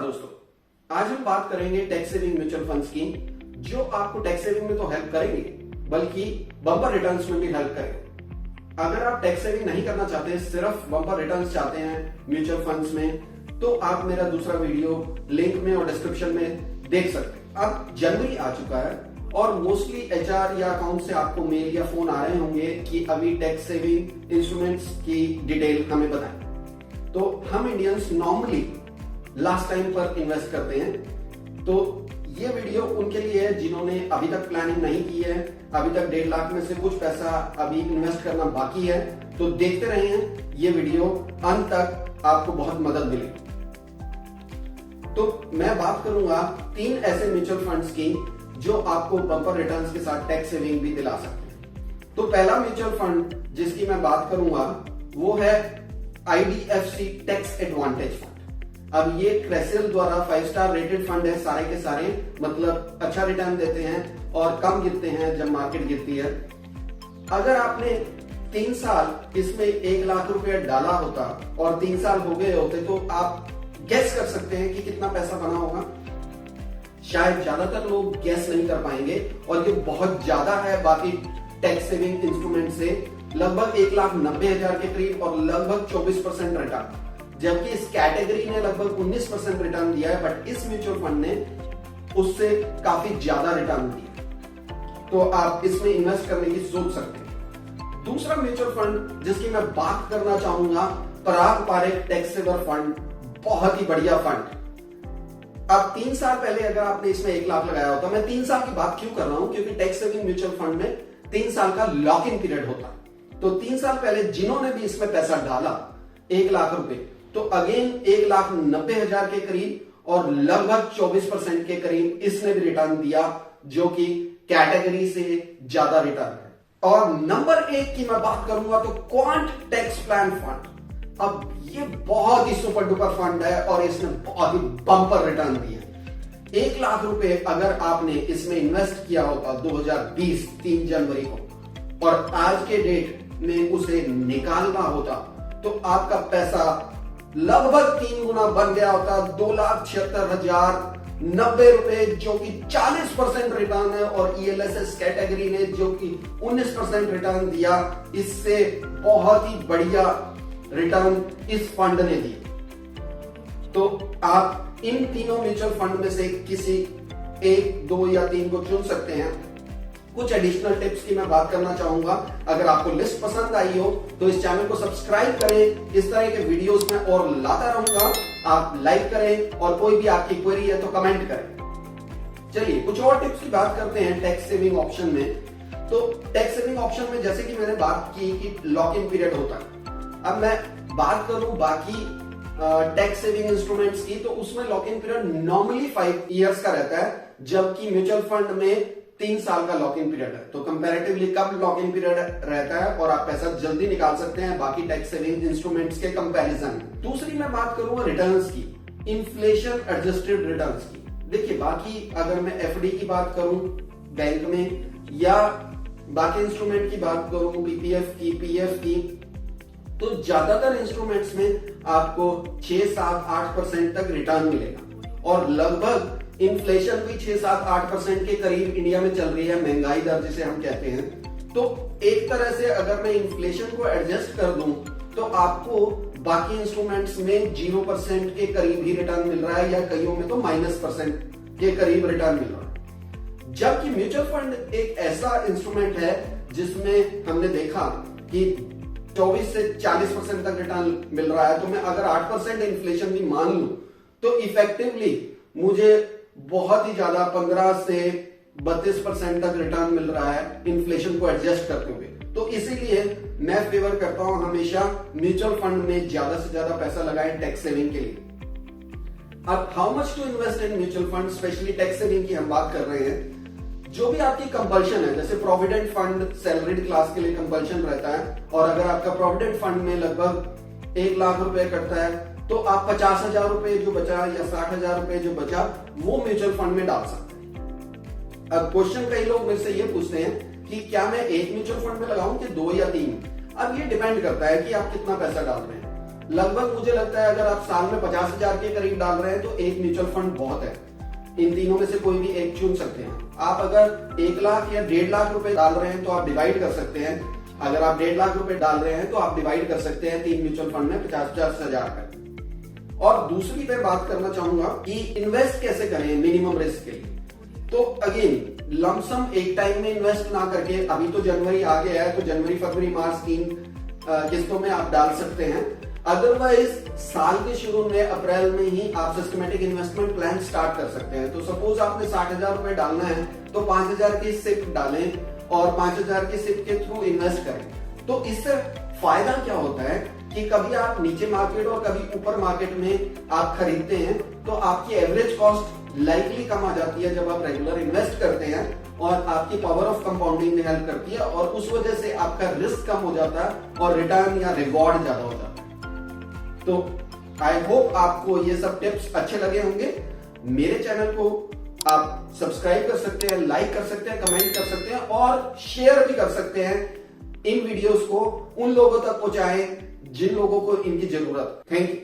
दोस्तों, आज हम बात करेंगे टैक्स सेविंग म्यूचुअल फंड्स की, जो आपको टैक्स सेविंग में तो हेल्प करेंगे बल्कि बम्पर रिटर्न्स में भी हेल्प करेंगे। अगर आप टैक्स सेविंग नहीं करना चाहते, सिर्फ बम्पर रिटर्न्स चाहते हैं म्यूचुअल फंड्स में, तो आप मेरा दूसरा वीडियो लिंक में और डिस्क्रिप्शन में देख सकते हैं। अब जनवरी आ चुका है और मोस्टली एचआर या अकाउंट से आपको मेल या फोन आ रहे होंगे कि अभी टैक्स सेविंग इंस्ट्रूमेंट्स की डिटेल हमें बताएं। तो हम इंडियंस नॉर्मली लास्ट टाइम पर इन्वेस्ट करते हैं, तो ये वीडियो उनके लिए है जिन्होंने अभी तक प्लानिंग नहीं की है, अभी तक 1.5 लाख में से कुछ पैसा अभी इन्वेस्ट करना बाकी है। तो देखते रहिए ये वीडियो, अंत तक आपको बहुत मदद मिलेगी। तो मैं बात करूंगा 3 ऐसे म्यूचुअल फंड्स की जो आपको बम्पर रिटर्न्स के साथ टैक्स सेविंग भी दिला सकते हैं। तो पहला म्यूचुअल फंड जिसकी मैं बात करूंगा वो है IDFC टैक्स एडवांटेज फंड। अब ये क्रेसिल द्वारा 5 स्टार रेटेड फंड है, सारे के सारे मतलब अच्छा रिटर्न देते हैं और कम गिरते हैं जब मार्केट गिरती है। अगर आपने 3 साल इसमें 1 लाख रुपया डाला होता और 3 साल हो गए होते, तो आप गैस कर सकते हैं कि कितना पैसा बना होगा। शायद ज्यादातर लोग गैस नहीं कर पाएंगे और ये बहुत ज्यादा है बाकी टैक्स सेविंग इंस्ट्रूमेंट से, लगभग 1,90,000 के करीब और लगभग 24% रिटर्न, जबकि इस कैटेगरी ने लगभग 19% रिटर्न दिया है, बट इस म्यूचुअल फंड ने उससे काफी ज्यादा रिटर्न दिया। तो आप इसमें इन्वेस्ट करने की सोच सकते हैं। दूसरा म्यूचुअल फंड जिसकी मैं बात करना चाहूंगा, पराग पारेख टैक्स सेवर फंड, बहुत ही बढ़िया फंड। अब 3 साल पहले अगर आपने इसमें 1 लाख लगाया होता, मैं 3 साल की बात क्यों कर रहा हूं, क्योंकि टैक्स सेविंग म्यूचुअल फंड में 3 साल का लॉक इन पीरियड होता। तो 3 साल पहले जिन्होंने भी इसमें पैसा डाला 1 लाख रुपए, तो अगेन 1,90,000 के करीब और लगभग 24% के करीब इसने भी रिटर्न दिया, जो कि कैटेगरी से ज्यादा रिटर्न है। और नंबर 1 की मैं बात करूंगा तो क्वांट टैक्स प्लान फंड। अब ये बहुत ही सुपर डुपर फंड है और इसने बहुत ही बम्पर रिटर्न दिया। 1 लाख रुपए अगर आपने इसमें इन्वेस्ट किया होता 2020 3 जनवरी को और आज के डेट में उसे निकालना होता, तो आपका पैसा लगभग 3 गुना बन गया होता, 2,76,090 रुपए, जो कि 40% रिटर्न है। और ELSS कैटेगरी ने जो कि 19% रिटर्न दिया, इससे बहुत ही बढ़िया रिटर्न इस फंड ने दिया। तो आप इन तीनों म्यूचुअल फंड में से किसी 1, 2 या 3 को चुन सकते हैं। कुछ एडिशनल टिप्स की मैं बात करना चाहूंगा। अगर आपको लिस्ट पसंद आई हो तो इस चैनल को सब्सक्राइब करें, इस तरह के वीडियोस में और लाता रहूंगा। आप लाइक करें और कोई भी आपकी क्वेरी है तो कमेंट करें। चलिए कुछ और टिप्स की बात करते हैं टैक्स सेविंग ऑप्शन में। तो टैक्स सेविंग ऑप्शन में जैसे कि मैंने बात की कि लॉक इन पीरियड होता है। अब मैं बात करूं बाकी टैक्स सेविंग इंस्ट्रूमेंट्स की, तो उसमें lock in period normally 5 years का रहता है, जबकि म्यूचुअल फंड में 3 साल का लॉक इन पीरियड है। तो comparatively come lock in period रहता है और आप पैसा जल्दी निकाल सकते हैं बाकी टैक्स सेविंग इंस्ट्रूमेंट्स के कंपैरिजन। दूसरी मैं बात करूंगा रिटर्न्स की, इन्फ्लेशन एडजस्टेड रिटर्न्स की। देखिए बाकी अगर मैं FD की बात करूं बैंक में या बाकी इंस्ट्रूमेंट की बात करूं PPF की, PF की, तो ज्यादातर इंस्ट्रूमेंट्स में आपको 6, 7, 8% तक रिटर्न मिलेगा और लगभग इन्फ्लेशन भी 6, 7, 8% के करीब इंडिया में चल रही है, महंगाई दर जिसे हम कहते हैं। तो एक तरह से अगर मैं इन्फ्लेशन को एडजस्ट कर दूं तो आपको बाकी इंस्ट्रूमेंट्स में 0% के करीब ही रिटर्न मिल रहा है या कईयों में तो -% के करीब रिटर्न मिल रहा है। जबकि म्यूचुअल फंड एक ऐसा इंस्ट्रूमेंट है जिसमें हमने देखा कि 24 से 40% तक रिटर्न मिल रहा है। तो मैं अगर 8% इन्फ्लेशन भी मान लूं तो इफेक्टिवली मुझे बहुत ही ज्यादा 15 से 32% तक रिटर्न मिल रहा है इन्फ्लेशन को एडजस्ट करते हुए। तो इसीलिए मैं फेवर करता हूं हमेशा म्यूचुअल फंड में ज्यादा से ज्यादा पैसा लगाएं टैक्स सेविंग के लिए। अब how much to invest in mutual fund, specially tax saving की हम बात कर रहे हैं। जो भी आपकी कंपल्शन है, जैसे प्रोविडेंट फंड सैलरीड क्लास के लिए कंपल्शन रहता है, और अगर आपका प्रोविडेंट फंड में लगभग 1 लाख रुपए कटता है, तो आप 50,000 रुपए जो बचा या 60,000 रुपए जो बचा वो म्यूचुअल फंड में डाल सकते हैं। अब क्वेश्चन कई लोग मेरे से ये पूछते हैं कि क्या मैं एक म्यूचुअल फंड में लगाऊं कि 2 या 3? अब ये डिपेंड करता है कि आप कितना पैसा डाल रहे हैं। लगभग मुझे लगता है अगर आप साल में 50,000 के करीब डाल रहे हैं तो एक म्यूचुअल फंड बहुत है। इन तीनों में से कोई भी एक चुन सकते हैं। आप अगर 1 लाख या 1.5 लाख रुपए डाल रहे हैं तो आप डिवाइड कर सकते हैं। अगर आप 1.5 लाख रुपए डाल रहे हैं तो आप डिवाइड कर सकते हैं 3 म्यूचुअल फंड में 50,000 का। और दूसरी मैं बात करना चाहूंगा कि इन्वेस्ट कैसे करें मिनिमम रिस्क के लिए। तो अगेन लमसम एक टाइम में इन्वेस्ट ना करके, अभी तो जनवरी आ गया है तो जनवरी फरवरी मार्च 3 किस्तों में आप डाल सकते हैं। अदरवाइज साल के शुरू में अप्रैल में ही आप सिस्टमेटिक इन्वेस्टमेंट प्लान स्टार्ट कर सकते हैं। तो सपोज आपने 60,000 रुपए डालना है तो 5,000 की सिप डालें और 5,000 की सिप के थ्रू इन्वेस्ट करें। तो इससे फायदा क्या होता है कि कभी आप नीचे मार्केट और कभी ऊपर मार्केट में आप खरीदते हैं तो आपकी एवरेज कॉस्ट लाइकली कम आ जाती है जब आप रेगुलर इन्वेस्ट करते हैं, और आपकी पावर ऑफ कंपाउंडिंग में हेल्प करती है, और उस वजह से आपका रिस्क कम हो जाता है और रिटर्न या रिवॉर्ड ज्यादा हो जाता है। तो आई होप आपको ये सब टिप्स अच्छे लगे होंगे। मेरे चैनल को आप सब्सक्राइब कर सकते हैं, लाइक कर सकते हैं, कमेंट कर सकते हैं और शेयर भी कर सकते हैं इन वीडियोस को उन लोगों तक पहुंचाएं जिन लोगों को इनकी जरूरत। Thank you.